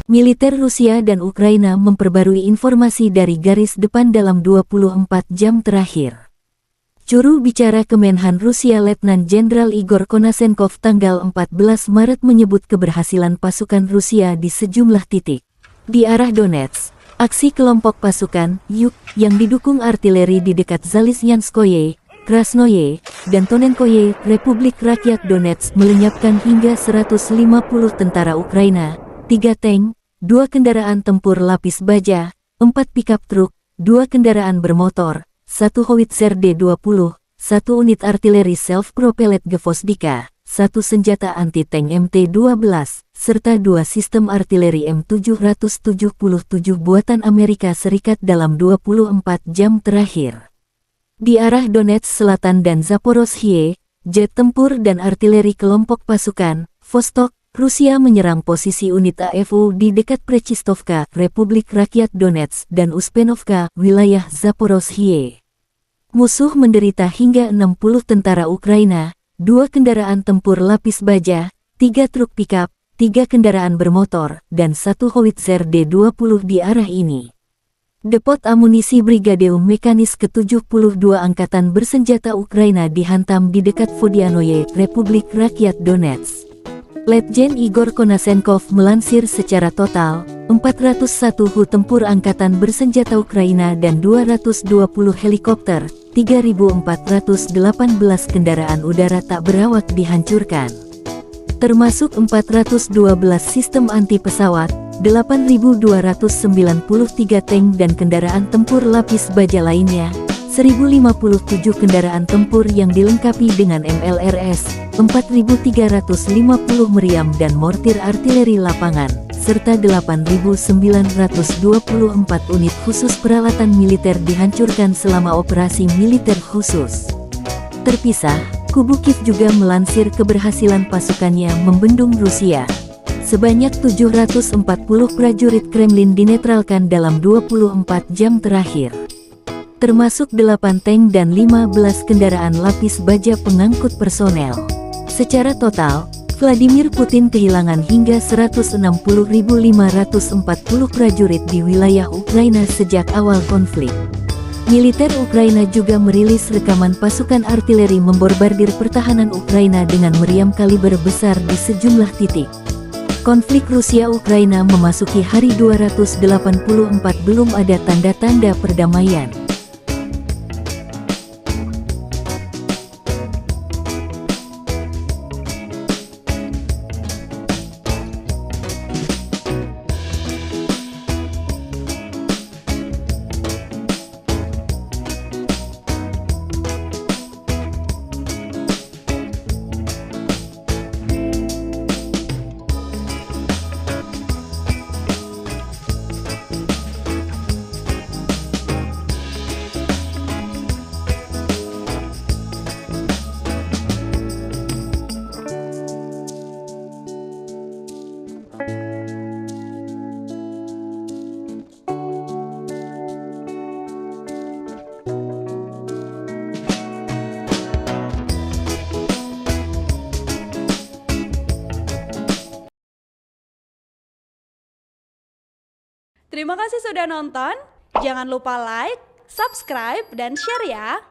Militer Rusia dan Ukraina memperbarui informasi dari garis depan dalam 24 jam terakhir. Juru bicara Kemenhan Rusia Letnan Jenderal Igor Konasenkov tanggal 14 Maret menyebut keberhasilan pasukan Rusia di sejumlah titik. Di arah Donetsk, aksi kelompok pasukan Yuk yang didukung artileri di dekat Zalizyanskoye, Krasnoye, dan Tonenkoye, Republik Rakyat Donetsk melenyapkan hingga 150 tentara Ukraina, 3 tank, 2 kendaraan tempur lapis baja, 4 pickup truk, 2 kendaraan bermotor, 1 howitzer D-20, 1 unit artileri self-propelled Gvosdika, 1 senjata anti-tank MT-12, serta 2 sistem artileri M777 buatan Amerika Serikat dalam 24 jam terakhir. Di arah Donetsk Selatan dan Zaporozhye, jet tempur dan artileri kelompok pasukan Vostok, Rusia menyerang posisi unit AFU di dekat Prechistovka, Republik Rakyat Donetsk dan Uspenovka, wilayah Zaporozhye. Musuh menderita hingga 60 tentara Ukraina, 2 kendaraan tempur lapis baja, 3 truk pickup, 3 kendaraan bermotor, dan 1 howitzer D-20 di arah ini. Depot amunisi Brigadeum Mekanis ke-72 Angkatan Bersenjata Ukraina dihantam di dekat Vodianoye, Republik Rakyat Donetsk. Letjen Igor Konasenkov melansir secara total, 401 tempur Angkatan Bersenjata Ukraina dan 220 helikopter, 3.418 kendaraan udara tak berawak dihancurkan. Termasuk 412 sistem anti-pesawat, 8.293 tank dan kendaraan tempur lapis baja lainnya, 1.057 kendaraan tempur yang dilengkapi dengan MLRS, 4.350 meriam dan mortir artileri lapangan, serta 8.924 unit khusus peralatan militer dihancurkan selama operasi militer khusus. Terpisah, Kubu Kiev juga melansir keberhasilan pasukannya membendung Rusia. Sebanyak 740 prajurit Kremlin dinetralkan dalam 24 jam terakhir. Termasuk 8 tank dan 15 kendaraan lapis baja pengangkut personel. Secara total, Vladimir Putin kehilangan hingga 160.540 prajurit di wilayah Ukraina sejak awal konflik. Militer Ukraina juga merilis rekaman pasukan artileri membombardir pertahanan Ukraina dengan meriam kaliber besar di sejumlah titik. Konflik Rusia-Ukraina memasuki hari 284, belum ada tanda-tanda perdamaian. Terima kasih sudah nonton. Jangan lupa like, subscribe, dan share ya.